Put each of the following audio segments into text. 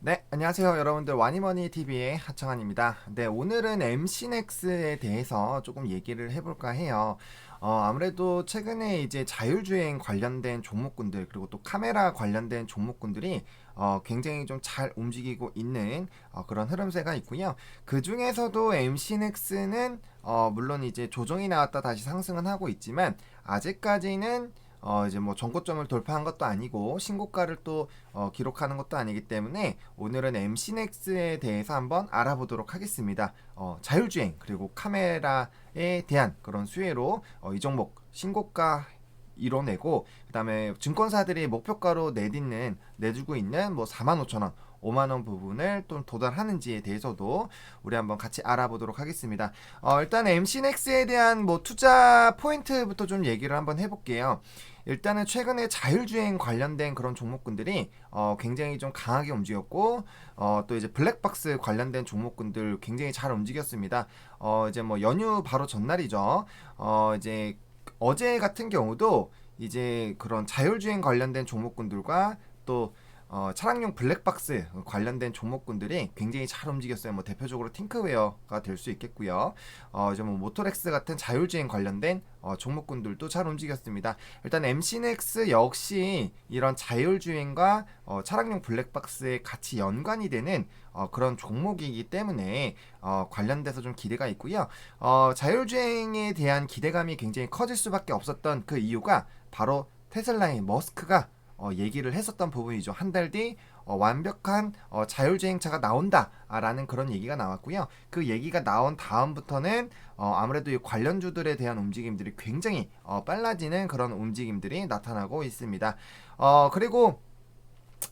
네, 안녕하세요. 여러분들 와니머니 TV의 하청환입니다. 네, 오늘은 MC넥스에 대해서 조금 얘기를 해볼까 해요. 아무래도 최근에 이제 자율주행 관련된 종목군들 그리고 또 카메라 관련된 종목군들이 굉장히 좀 잘 움직이고 있는 그런 흐름세가 있고요. 그 중에서도 MC넥스는 물론 이제 조정이 나왔다 다시 상승은 하고 있지만 아직까지는 이제 뭐 전고점을 돌파한 것도 아니고 신고가를 또 기록하는 것도 아니기 때문에 오늘은 MC넥스에 대해서 한번 알아보도록 하겠습니다. 자율주행 그리고 카메라에 대한 그런 수혜로 이 종목 신고가 이뤄내고 그다음에 증권사들이 목표가로 내주고 있는 뭐 45,000원 5만원 부분을 또 도달하는지에 대해서도 우리 한번 같이 알아보도록 하겠습니다. 일단 MC넥스에 대한 뭐 투자 포인트부터 좀 얘기를 한번 해볼게요. 일단은 최근에 자율주행 관련된 그런 종목군들이 굉장히 좀 강하게 움직였고 또 이제 블랙박스 관련된 종목군들 굉장히 잘 움직였습니다. 이제 뭐 연휴 바로 전날이죠. 이제 어제 같은 경우도 이제 그런 자율주행 관련된 종목군들과 또 차량용 블랙박스 관련된 종목군들이 굉장히 잘 움직였어요. 뭐 대표적으로 팅크웨어가 될 수 있겠고요. 이제 뭐 모토렉스 같은 자율주행 관련된 종목군들도 잘 움직였습니다. 일단 MC넥스 역시 이런 자율주행과 차량용 블랙박스에 같이 연관이 되는 그런 종목이기 때문에 관련돼서 좀 기대가 있고요. 자율주행에 대한 기대감이 굉장히 커질 수밖에 없었던 그 이유가 바로 테슬라의 머스크가 얘기를 했었던 부분이죠. 한 달 뒤 완벽한 자율주행차가 나온다라는 그런 얘기가 나왔고요. 그 얘기가 나온 다음부터는 아무래도 이 관련주들에 대한 움직임들이 굉장히 빨라지는 그런 움직임들이 나타나고 있습니다. 그리고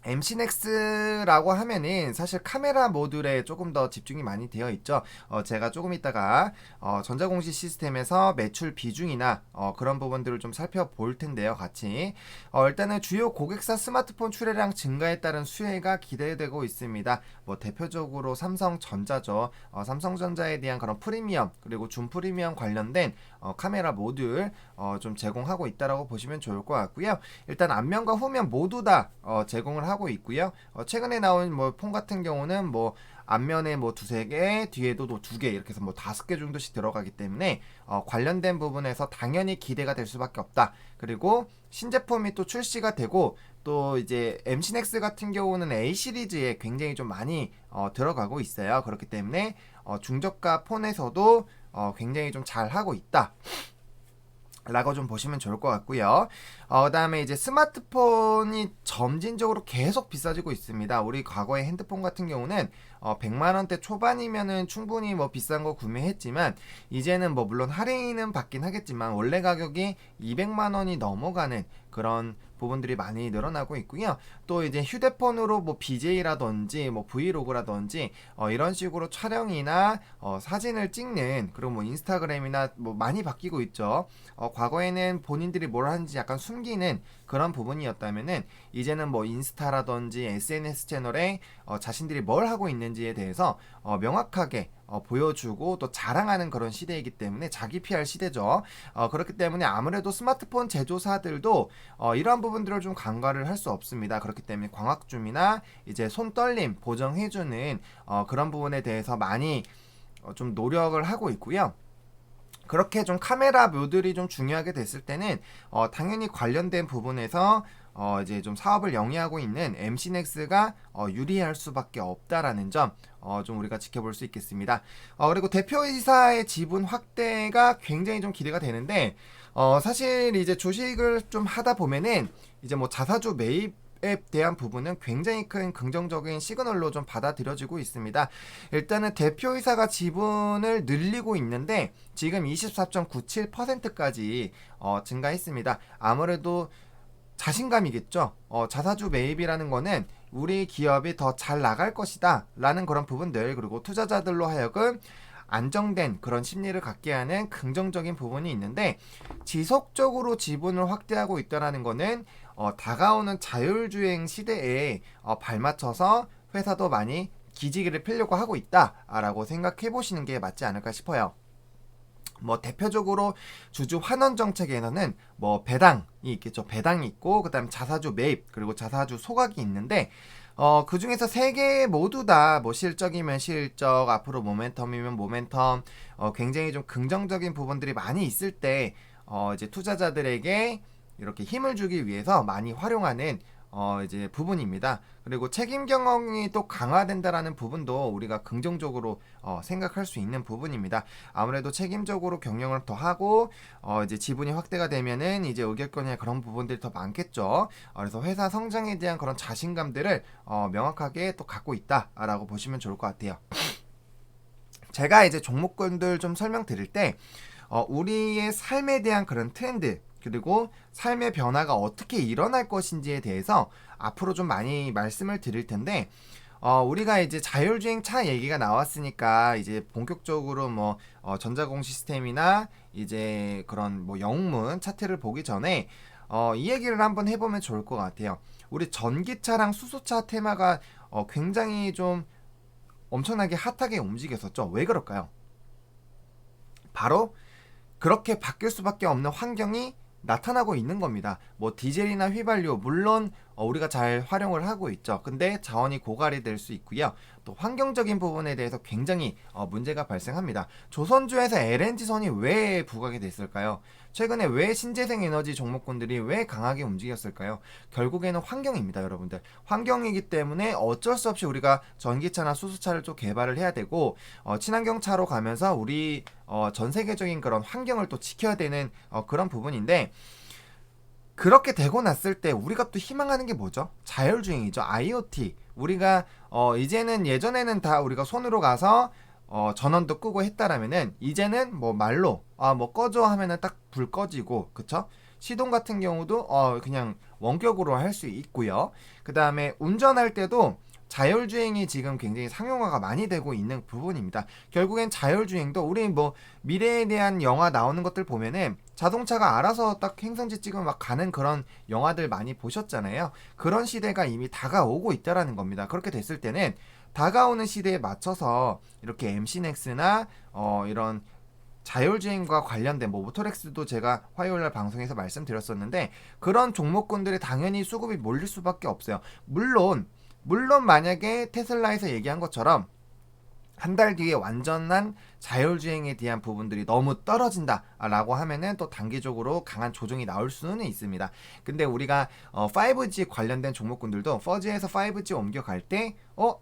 MC넥스라고 하면은 사실 카메라 모듈에 조금 더 집중이 많이 되어 있죠. 제가 조금 이따가 전자공시 시스템에서 매출 비중이나 그런 부분들을 좀 살펴볼 텐데요. 같이 일단은 주요 고객사 스마트폰 출하량 증가에 따른 수혜가 기대되고 있습니다. 뭐 대표적으로 삼성전자죠. 삼성전자에 대한 그런 프리미엄 그리고 준프리미엄 관련된 카메라 모듈 좀 제공하고 있다라고 보시면 좋을 것 같고요. 일단 앞면과 후면 모두 다 제공을 하고 있고요. 최근에 나온 뭐 폰 같은 경우는 뭐 앞면에 뭐 두세 개, 뒤에도 두 개 이렇게 해서 뭐 5개 정도씩 들어가기 때문에 관련된 부분에서 당연히 기대가 될 수밖에 없다. 그리고 신제품이 또 출시가 되고 또 이제 MC넥스 같은 경우는 A 시리즈에 굉장히 좀 많이 들어가고 있어요. 그렇기 때문에 중저가 폰에서도 굉장히 좀 잘 하고 있다. 라고 좀 보시면 좋을 것 같고요. 그 다음에 이제 스마트폰이 점진적으로 계속 비싸지고 있습니다. 우리 과거의 핸드폰 같은 경우는 100만원대 초반이면은 충분히 뭐 비싼 거 구매했지만 이제는 뭐 물론 할인은 받긴 하겠지만 원래 가격이 200만원이 넘어가는 그런 부분들이 많이 늘어나고 있고요. 또 이제 휴대폰으로 뭐 BJ라든지 뭐 브이로그라든지 이런 식으로 촬영이나 사진을 찍는 그리고 뭐 인스타그램이나 뭐 많이 바뀌고 있죠. 과거에는 본인들이 뭘 하는지 약간 숨기는 그런 부분이었다면은 이제는 뭐 인스타라든지 SNS 채널에 자신들이 뭘 하고 있는지에 대해서 명확하게 보여주고 또 자랑하는 그런 시대이기 때문에 자기 PR 시대죠. 그렇기 때문에 아무래도 스마트폰 제조사들도 이러한 부분들을 좀 간과를 할 수 없습니다. 그렇기 때문에 광학줌이나 이제 손떨림 보정해주는 그런 부분에 대해서 많이 좀 노력을 하고 있고요. 그렇게 좀 카메라 묘들이 좀 중요하게 됐을 때는 당연히 관련된 부분에서 이제 좀 사업을 영위하고 있는 MC넥스가 유리할 수밖에 없다라는 점 좀 우리가 지켜볼 수 있겠습니다. 그리고 대표이사의 지분 확대가 굉장히 좀 기대가 되는데 사실 이제 주식을 좀 하다 보면은 이제 뭐 자사주 매입 에 대한 부분은 굉장히 큰 긍정적인 시그널로 좀 받아들여지고 있습니다. 일단은 대표이사가 지분을 늘리고 있는데 지금 24.97%까지 증가했습니다. 아무래도 자신감이겠죠. 자사주 매입이라는 거는 우리 기업이 더 잘 나갈 것이다 라는 그런 부분들 그리고 투자자들로 하여금 안정된 그런 심리를 갖게 하는 긍정적인 부분이 있는데 지속적으로 지분을 확대하고 있다는 거는 다가오는 자율주행 시대에 발맞춰서 회사도 많이 기지개를 펴려고 하고 있다라고 생각해 보시는 게 맞지 않을까 싶어요. 뭐 대표적으로 주주 환원 정책에서는 뭐 배당이 있겠죠. 배당이 있고 그다음 자사주 매입 그리고 자사주 소각이 있는데 그 중에서 세 개 모두 다 뭐 실적이면 실적, 앞으로 모멘텀이면 모멘텀, 굉장히 좀 긍정적인 부분들이 많이 있을 때, 이제 투자자들에게 이렇게 힘을 주기 위해서 많이 활용하는 이제 부분입니다. 그리고 책임 경영이 또 강화된다라는 부분도 우리가 긍정적으로 생각할 수 있는 부분입니다. 아무래도 책임적으로 경영을 더 하고 이제 지분이 확대가 되면은 이제 의결권이나 그런 부분들이 더 많겠죠. 그래서 회사 성장에 대한 그런 자신감들을 명확하게 또 갖고 있다라고 보시면 좋을 것 같아요. 제가 이제 종목군들 좀 설명드릴 때 우리의 삶에 대한 그런 트렌드, 그리고 삶의 변화가 어떻게 일어날 것인지에 대해서 앞으로 좀 많이 말씀을 드릴 텐데, 우리가 이제 자율주행 차 얘기가 나왔으니까 이제 본격적으로 뭐 전자공 시스템이나 이제 그런 뭐 영문 차트를 보기 전에 이 얘기를 한번 해보면 좋을 것 같아요. 우리 전기차랑 수소차 테마가 굉장히 좀 엄청나게 핫하게 움직였었죠. 왜 그럴까요? 바로 그렇게 바뀔 수밖에 없는 환경이 나타나고 있는 겁니다. 뭐 디젤이나 휘발유 물론 우리가 잘 활용을 하고 있죠. 근데 자원이 고갈이 될 수 있고요. 또 환경적인 부분에 대해서 굉장히 문제가 발생합니다. 조선주에서 LNG선이 왜 부각이 됐을까요? 최근에 왜 신재생 에너지 종목군들이 왜 강하게 움직였을까요? 결국에는 환경입니다, 여러분들. 환경이기 때문에 어쩔 수 없이 우리가 전기차나 수소차를 좀 개발을 해야 되고 친환경 차로 가면서 우리 전 세계적인 그런 환경을 또 지켜야 되는 그런 부분인데, 그렇게 되고 났을 때 우리가 또 희망하는 게 뭐죠? 자율주행이죠. IoT. 우리가 이제는, 예전에는 다 우리가 손으로 가서 전원도 끄고 했다라면은 이제는 뭐 말로 뭐 꺼줘 하면은 딱 불 꺼지고, 그쵸? 시동 같은 경우도 그냥 원격으로 할 수 있고요. 그 다음에 운전할 때도 자율주행이 지금 굉장히 상용화가 많이 되고 있는 부분입니다. 결국엔 자율주행도, 우리 뭐 미래에 대한 영화 나오는 것들 보면은 자동차가 알아서 딱 행성지 찍으면 막 가는 그런 영화들 많이 보셨잖아요. 그런 시대가 이미 다가오고 있다라는 겁니다. 그렇게 됐을 때는 다가오는 시대에 맞춰서 이렇게 MC넥스나 이런 자율주행과 관련된 뭐 모토렉스도 제가 화요일날 방송에서 말씀드렸었는데, 그런 종목군들이 당연히 수급이 몰릴 수밖에 없어요. 물론 만약에 테슬라에서 얘기한 것처럼 한 달 뒤에 완전한 자율주행에 대한 부분들이 너무 떨어진다라고 하면은 또 단기적으로 강한 조정이 나올 수는 있습니다. 근데 우리가 5G 관련된 종목군들도 4G에서 5G 옮겨갈 때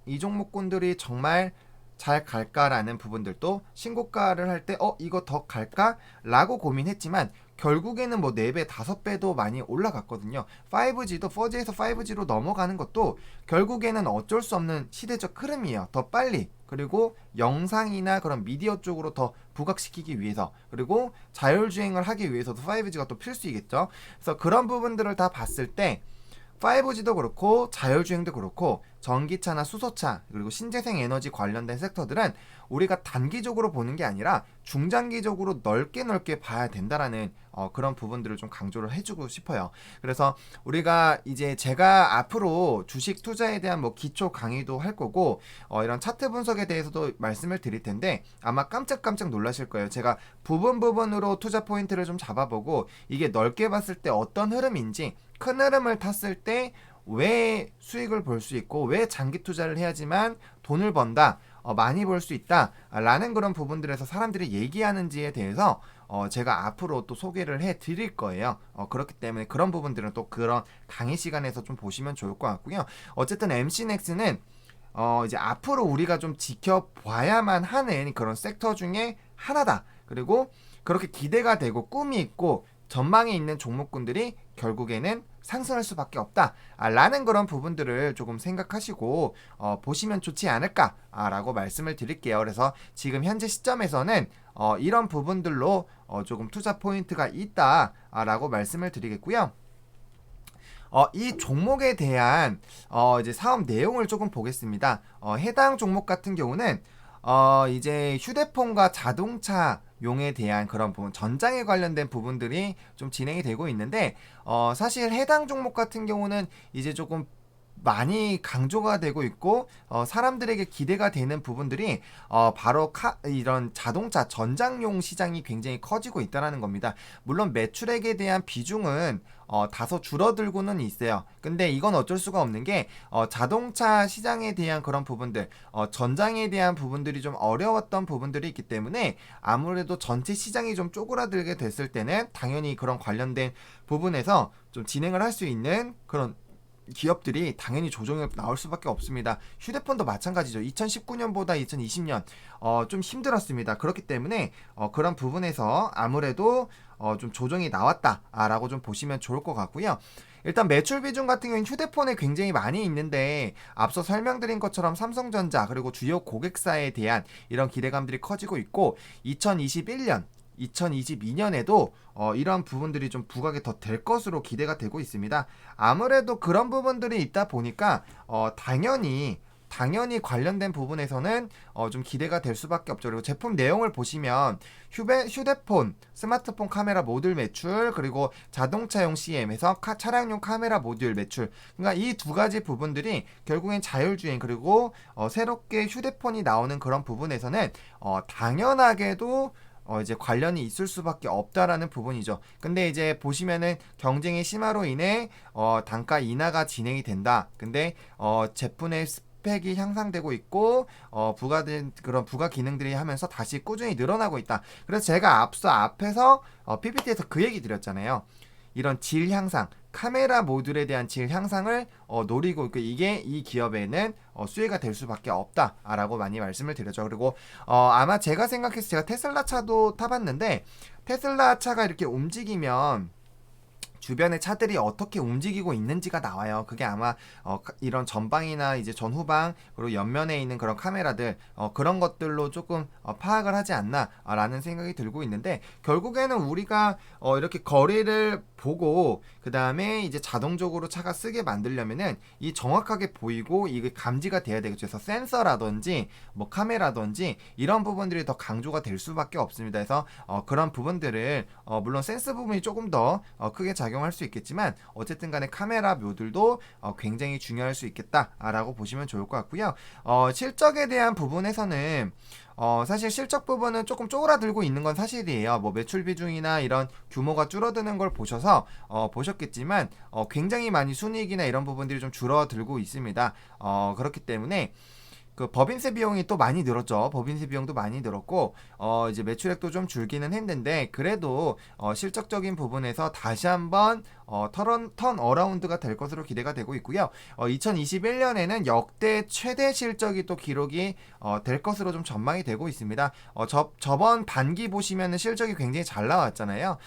이 종목군들이 정말 잘 갈까라는 부분들도 신고가를 할 때 이거 더 갈까? 라고 고민했지만 결국에는 뭐 4배, 5배도 많이 올라갔거든요. 5G도 4G에서 5G로 넘어가는 것도 결국에는 어쩔 수 없는 시대적 흐름이에요. 더 빨리, 그리고 영상이나 그런 미디어 쪽으로 더 부각시키기 위해서, 그리고 자율주행을 하기 위해서도 5G가 또 필수이겠죠. 그래서 그런 부분들을 다 봤을 때 5G도 그렇고 자율주행도 그렇고 전기차나 수소차, 그리고 신재생 에너지 관련된 섹터들은 우리가 단기적으로 보는 게 아니라 중장기적으로 넓게 봐야 된다라는 그런 부분들을 좀 강조를 해주고 싶어요. 그래서 우리가 이제 제가 앞으로 주식 투자에 대한 뭐 기초 강의도 할 거고 이런 차트 분석에 대해서도 말씀을 드릴 텐데, 아마 깜짝깜짝 놀라실 거예요. 제가 부분으로 투자 포인트를 좀 잡아보고 이게 넓게 봤을 때 어떤 흐름인지, 큰 흐름을 탔을 때 왜 수익을 볼 수 있고 왜 장기 투자를 해야지만 돈을 번다, 많이 벌 수 있다 라는 그런 부분들에서 사람들이 얘기하는지에 대해서 제가 앞으로 또 소개를 해 드릴 거예요. 그렇기 때문에 그런 부분들은 또 그런 강의 시간에서 좀 보시면 좋을 것 같고요. 어쨌든 MC넥스는 이제 앞으로 우리가 좀 지켜봐야만 하는 그런 섹터 중에 하나다. 그리고 그렇게 기대가 되고 꿈이 있고 전망에 있는 종목군들이 결국에는 상승할 수밖에 없다 라는 그런 부분들을 조금 생각하시고 보시면 좋지 않을까 라고 말씀을 드릴게요. 그래서 지금 현재 시점에서는 이런 부분들로 조금 투자 포인트가 있다 라고 말씀을 드리겠고요. 이 종목에 대한 이제 사업 내용을 조금 보겠습니다. 해당 종목 같은 경우는 이제 휴대폰과 자동차 용에 대한 그런 부분, 전장에 관련된 부분들이 좀 진행이 되고 있는데, 사실 해당 종목 같은 경우는 이제 조금 많이 강조가 되고 있고 사람들에게 기대가 되는 부분들이 바로 이런 자동차 전장용 시장이 굉장히 커지고 있다는 겁니다. 물론 매출액에 대한 비중은 다소 줄어들고는 있어요. 근데 이건 어쩔 수가 없는 게 자동차 시장에 대한 그런 부분들, 전장에 대한 부분들이 좀 어려웠던 부분들이 있기 때문에 아무래도 전체 시장이 좀 쪼그라들게 됐을 때는 당연히 그런 관련된 부분에서 좀 진행을 할 수 있는 그런 기업들이 당연히 조정이 나올 수밖에 없습니다. 휴대폰도 마찬가지죠. 2019년보다 2020년 좀 힘들었습니다. 그렇기 때문에 그런 부분에서 아무래도 좀 조정이 나왔다라고 좀 보시면 좋을 것 같고요. 일단 매출 비중 같은 경우는 휴대폰에 굉장히 많이 있는데 앞서 설명드린 것처럼 삼성전자 그리고 주요 고객사에 대한 이런 기대감들이 커지고 있고 2021년 2022년에도 이런 부분들이 좀 부각이 더 될 것으로 기대가 되고 있습니다. 아무래도 그런 부분들이 있다 보니까 당연히 관련된 부분에서는 좀 기대가 될 수밖에 없죠. 그리고 제품 내용을 보시면 휴대폰, 스마트폰 카메라 모듈 매출, 그리고 자동차용 CM에서 차량용 카메라 모듈 매출. 그러니까 이 두 가지 부분들이 결국엔 자율주행 그리고 새롭게 휴대폰이 나오는 그런 부분에서는 당연하게도 이제 관련이 있을 수밖에 없다라는 부분이죠. 근데 이제 보시면은 경쟁의 심화로 인해 단가 인하가 진행이 된다. 근데 제품의 스펙이 향상되고 있고 부가된 그런 부가 기능들이 하면서 다시 꾸준히 늘어나고 있다. 그래서 제가 앞에서 PPT에서 그 얘기 드렸잖아요. 이런 질 향상, 카메라 모듈에 대한 질 향상을 노리고 있고 이게 이 기업에는 수혜가 될 수밖에 없다라고 많이 말씀을 드렸죠. 그리고 아마 제가 생각해서 제가 테슬라 차도 타봤는데 테슬라 차가 이렇게 움직이면 주변의 차들이 어떻게 움직이고 있는지가 나와요. 그게 아마 이런 전방이나 이제 전후방 그리고 옆면에 있는 그런 카메라들 그런 것들로 조금 파악을 하지 않나라는 생각이 들고 있는데 결국에는 우리가 이렇게 거리를 보고 그 다음에 이제 자동적으로 차가 쓰게 만들려면은 이 정확하게 보이고 이게 감지가 돼야 되겠죠. 그래서 센서라든지 뭐 카메라든지 이런 부분들이 더 강조가 될 수밖에 없습니다. 그래서 그런 부분들을 물론 센스 부분이 조금 더 크게 작용할 수 있겠지만 어쨌든 간에 카메라 묘들도 굉장히 중요할 수 있겠다라고 보시면 좋을 것 같고요. 실적에 대한 부분에서는 사실 실적 부분은 조금 쪼그라들고 있는 건 사실이에요. 뭐 매출 비중이나 이런 규모가 줄어드는 걸 보셔서 보셨겠지만 굉장히 많이 순이익이나 이런 부분들이 좀 줄어들고 있습니다. 그렇기 때문에 그 법인세 비용이 또 많이 늘었죠. 법인세 비용도 많이 늘었고 이제 매출액도 좀 줄기는 했는데 그래도 실적적인 부분에서 다시 한번 턴 어라운드가 될 것으로 기대가 되고 있고요. 2021년에는 역대 최대 실적이 또 기록이 될 것으로 좀 전망이 되고 있습니다. 저번 반기 보시면은 실적이 굉장히 잘 나왔잖아요.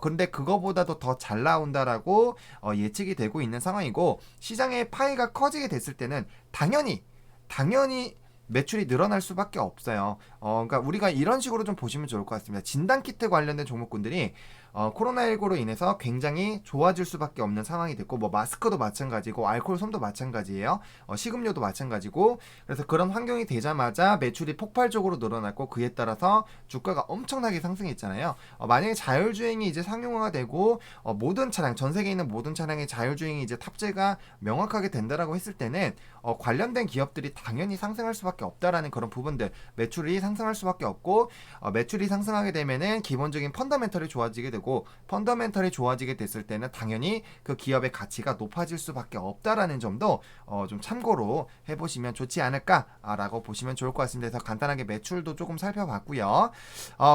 근데 그거보다도 더 잘 나온다라고 예측이 되고 있는 상황이고 시장의 파이가 커지게 됐을 때는 당연히 매출이 늘어날 수밖에 없어요. 그러니까 우리가 이런 식으로 좀 보시면 좋을 것 같습니다. 진단키트 관련된 종목군들이 코로나19로 인해서 굉장히 좋아질 수밖에 없는 상황이 됐고 뭐 마스크도 마찬가지고 알코올 솜도 마찬가지예요. 식음료도 마찬가지고 그래서 그런 환경이 되자마자 매출이 폭발적으로 늘어났고 그에 따라서 주가가 엄청나게 상승했잖아요. 만약에 자율주행이 이제 상용화가 되고 모든 차량 전 세계에 있는 모든 차량의 자율주행이 이제 탑재가 명확하게 된다라고 했을 때는 관련된 기업들이 당연히 상승할 수밖에 없다라는 그런 부분들 매출이 상승할 수밖에 없고 매출이 상승하게 되면은 기본적인 펀더멘털이 좋아지게 되고 펀더멘털이 좋아지게 됐을 때는 당연히 그 기업의 가치가 높아질 수밖에 없다라는 점도 좀 참고로 해보시면 좋지 않을까라고 보시면 좋을 것 같습니다. 그래서 간단하게 매출도 조금 살펴봤고요.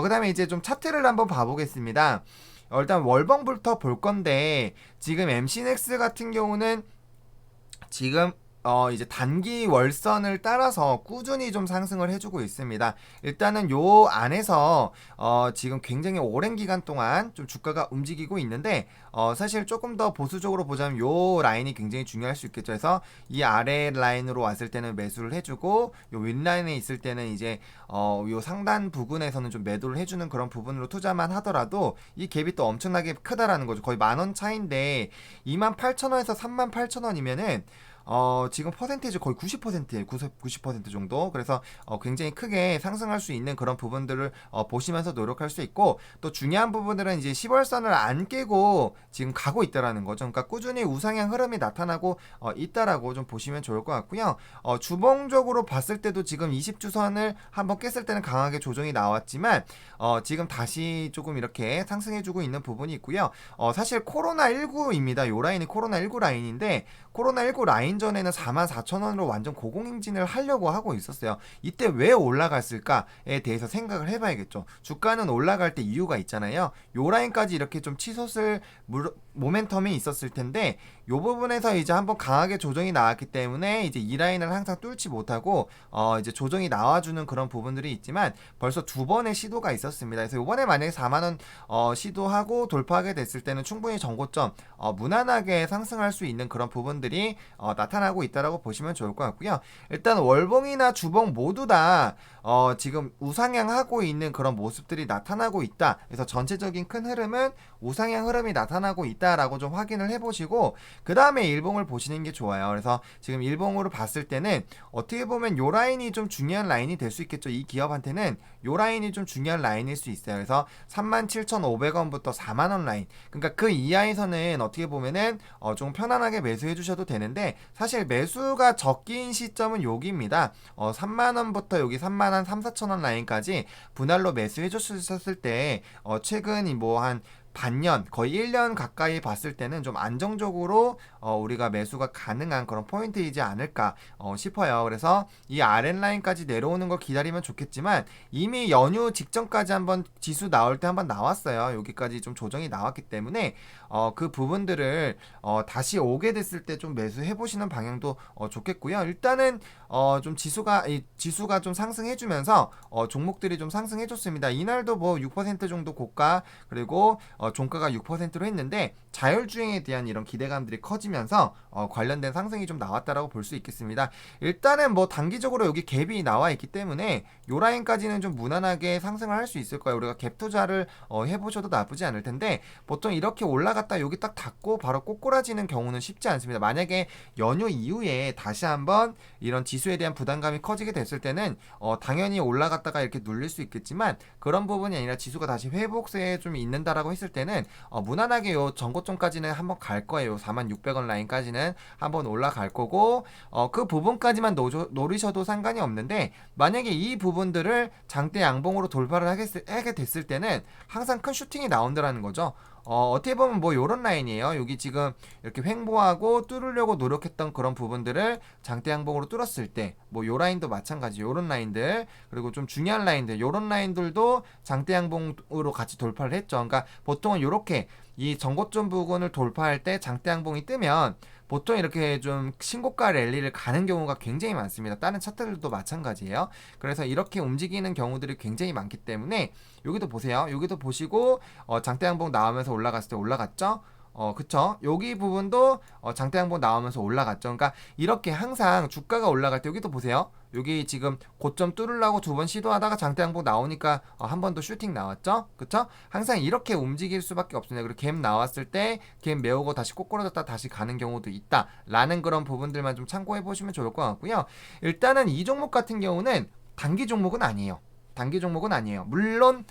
그 다음에 이제 좀 차트를 한번 봐보겠습니다. 일단 월봉부터 볼 건데 지금 MC넥스 같은 경우는 지금 이제 단기 월선을 따라서 꾸준히 좀 상승을 해주고 있습니다. 일단은 요 안에서 지금 굉장히 오랜 기간 동안 좀 주가가 움직이고 있는데 사실 조금 더 보수적으로 보자면 요 라인이 굉장히 중요할 수 있겠죠. 그래서 이 아래 라인으로 왔을 때는 매수를 해주고 요 윗라인에 있을 때는 이제 요 상단 부근에서는 좀 매도를 해주는 그런 부분으로 투자만 하더라도 이 갭이 또 엄청나게 크다라는 거죠. 거의 10,000원 차인데 28,000원에서 38,000원이면은 지금 퍼센테이지 거의 90%예요. 90% 정도. 그래서 굉장히 크게 상승할 수 있는 그런 부분들을 보시면서 노력할 수 있고, 또 중요한 부분들은 이제 10월선을 안 깨고 지금 가고 있다라는 거죠. 그러니까 꾸준히 우상향 흐름이 나타나고 있다라고 좀 보시면 좋을 것 같고요. 주봉적으로 봤을 때도 지금 20주선을 한번 깼을 때는 강하게 조정이 나왔지만 지금 다시 조금 이렇게 상승해주고 있는 부분이 있고요. 사실 코로나19입니다. 요 라인이 코로나19 라인인데, 코로나19 라인전에는 44,000원으로 완전 고공행진을 하려고 하고 있었어요. 이때 왜 올라갔을까에 대해서 생각을 해봐야겠죠. 주가는 올라갈 때 이유가 있잖아요. 요 라인까지 이렇게 좀 치솟을 모멘텀이 있었을 텐데, 요 부분에서 이제 한번 강하게 조정이 나왔기 때문에 이제 이 라인을 항상 뚫지 못하고 이제 조정이 나와주는 그런 부분들이 있지만, 벌써 두 번의 시도가 있었습니다. 그래서 요번에 만약에 4만원 시도하고 돌파하게 됐을 때는 충분히 전고점 무난하게 상승할 수 있는 그런 부분들이 나타나고 있다라고 보시면 좋을 것 같고요. 일단 월봉이나 주봉 모두 다 지금 우상향하고 있는 그런 모습들이 나타나고 있다. 그래서 전체적인 큰 흐름은 우상향 흐름이 나타나고 있다라고 좀 확인을 해보시고, 그 다음에 일봉을 보시는 게 좋아요. 그래서 지금 일봉으로 봤을 때는 어떻게 보면 요 라인이 좀 중요한 라인이 될 수 있겠죠. 이 기업한테는 요 라인이 좀 중요한 라인일 수 있어요. 그래서 37,500원부터 4만원 라인, 그러니까 그 이하에서는 어떻게 보면은 좀 편안하게 매수해 주셔도 되는데, 사실 매수가 적긴 시점은 여기입니다. 3만원부터 여기 3만원 3, 4천원 라인까지 분할로 매수해 줬을 때 최근 뭐한 반년, 거의 1년 가까이 봤을 때는 좀 안정적으로 우리가 매수가 가능한 그런 포인트이지 않을까 싶어요. 그래서 이 아랫라인까지 내려오는 걸 기다리면 좋겠지만, 이미 연휴 직전까지 한번 지수 나올 때 한번 나왔어요. 여기까지 좀 조정이 나왔기 때문에 그 부분들을 다시 오게 됐을 때 좀 매수해 보시는 방향도 좋겠고요. 일단은 좀 지수가 좀 상승해주면서 종목들이 좀 상승해줬습니다. 이날도 뭐 6% 정도 고가, 그리고 종가가 6%로 했는데, 자율주행에 대한 이런 기대감들이 커지면서 관련된 상승이 좀 나왔다라고 볼 수 있겠습니다. 일단은 뭐 단기적으로 여기 갭이 나와 있기 때문에 요 라인까지는 좀 무난하게 상승을 할 수 있을 거예요. 우리가 갭 투자를 해보셔도 나쁘지 않을 텐데, 보통 이렇게 올라갔다 여기 딱 닫고 바로 꼬꾸라지는 경우는 쉽지 않습니다. 만약에 연휴 이후에 다시 한번 이런 지수에 대한 부담감이 커지게 됐을 때는 당연히 올라갔다가 이렇게 눌릴 수 있겠지만, 그런 부분이 아니라 지수가 다시 회복세에 좀 있는다라고 했을 때는 무난하게 요 전고점까지는 한번 갈 거예요. 4600원 라인까지는 한번 올라갈 거고, 그 부분까지만 노리셔도 상관이 없는데, 만약에 이 부분들을 장대 양봉으로 돌파를 하게 됐을 때는 항상 큰 슈팅이 나온다라는 거죠. 어떻게 보면 뭐 요런 라인이에요. 여기 지금 이렇게 횡보하고 뚫으려고 노력했던 그런 부분들을 장대 양봉으로 뚫었을 때, 뭐 요 라인도 마찬가지, 요런 라인들, 그리고 좀 중요한 라인들, 요런 라인들도 장대 양봉으로 같이 돌파를 했죠. 그러니까 보통은 요렇게 이 전고점 부근을 돌파할 때 장대 양봉이 뜨면 보통 이렇게 좀 신고가 랠리를 가는 경우가 굉장히 많습니다. 다른 차트들도 마찬가지예요. 그래서 이렇게 움직이는 경우들이 굉장히 많기 때문에, 여기도 보세요. 여기도 보시고 장대 양봉 나오면서 올라갔을 때 올라갔죠? 그쵸? 여기 부분도 장대 양봉 나오면서 올라갔죠. 그러니까 이렇게 항상 주가가 올라갈 때, 여기도 보세요. 여기 지금 고점 뚫으려고 두 번 시도하다가 장대 양봉 나오니까 한 번 더 슈팅 나왔죠? 그쵸? 항상 이렇게 움직일 수밖에 없습니다. 그리고 갭 나왔을 때 갭 메우고 다시 꼬꾸라졌다 다시 가는 경우도 있다 라는 그런 부분들만 좀 참고해 보시면 좋을 것 같고요. 일단은 이 종목 같은 경우는 단기 종목은 아니에요. 단기 종목은 아니에요. 물론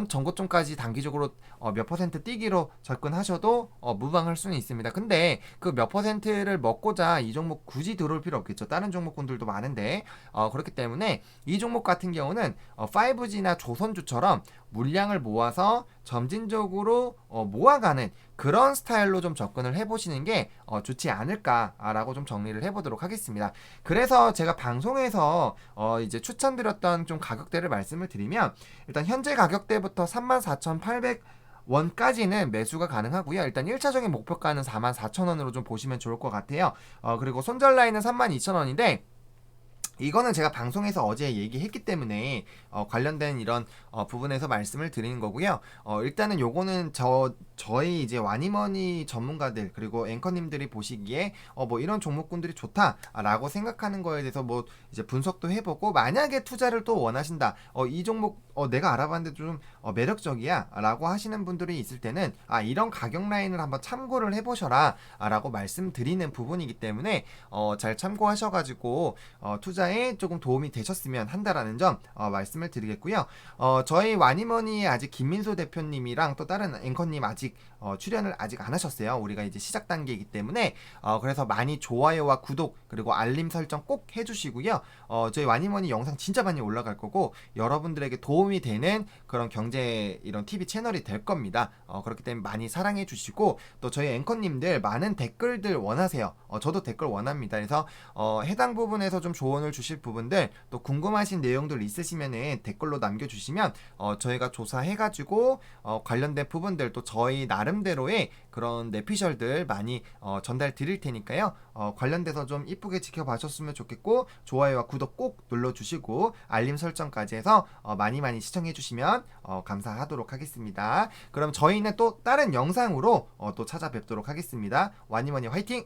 전고점까지 단기적으로 몇 퍼센트 뛰기로 접근하셔도 무방할 수는 있습니다. 근데 그 몇 퍼센트를 먹고자 이 종목 굳이 들어올 필요 없겠죠. 다른 종목군들도 많은데 그렇기 때문에 이 종목 같은 경우는 5G나 조선주처럼 물량을 모아서 점진적으로 모아가는 그런 스타일로 좀 접근을 해보시는 게 좋지 않을까라고 좀 정리를 해보도록 하겠습니다. 그래서 제가 방송에서 이제 추천드렸던 좀 가격대를 말씀을 드리면, 일단 현재 가격대부터 34,800원까지는 매수가 가능하고요. 일단 1차적인 목표가는 44,000원으로 좀 보시면 좋을 것 같아요. 그리고 손절 라인은 32,000원인데, 이거는 제가 방송에서 어제 얘기했기 때문에 관련된 이런 부분에서 말씀을 드리는 거고요. 일단은 요거는 저희 이제 와니머니 전문가들 그리고 앵커님들이 보시기에 뭐 이런 종목군들이 좋다라고 생각하는 거에 대해서 뭐 이제 분석도 해보고, 만약에 투자를 또 원하신다, 이 종목 내가 알아봤는데 좀 매력적이야 라고 하시는 분들이 있을 때는 이런 가격 라인을 한번 참고를 해보셔라 라고 말씀드리는 부분이기 때문에 잘 참고하셔가지고 투자에 조금 도움이 되셨으면 한다라는 점 말씀을 드리겠고요. 저희 와니머니의 아직 김민소 대표님이랑 또 다른 앵커님 아직 출연을 아직 안 하셨어요. 우리가 이제 시작 단계이기 때문에 그래서 많이 좋아요와 구독 그리고 알림 설정 꼭 해주시고요. 저희 와니머니 영상 진짜 많이 올라갈 거고 여러분들에게 도움이 되는 그런 경제 이런 TV 채널이 될 겁니다. 그렇기 때문에 많이 사랑해 주시고, 또 저희 앵커님들 많은 댓글들 원하세요. 저도 댓글 원합니다. 그래서 해당 부분에서 좀 조언을 주실 부분들, 또 궁금하신 내용들 있으시면은 댓글로 남겨주시면 저희가 조사해가지고 관련된 부분들, 또 저희 나름대로의 그런 내피셜들 많이 전달 드릴 테니까요. 관련돼서 좀 이쁘게 지켜봐 줬으면 좋겠고, 좋아요와 구독 꼭 눌러주시고 알림 설정까지 해서 많이 시청해 주시면 감사하도록 하겠습니다. 그럼 저희는 또 다른 영상으로 또 찾아뵙도록 하겠습니다. 와니머니 화이팅!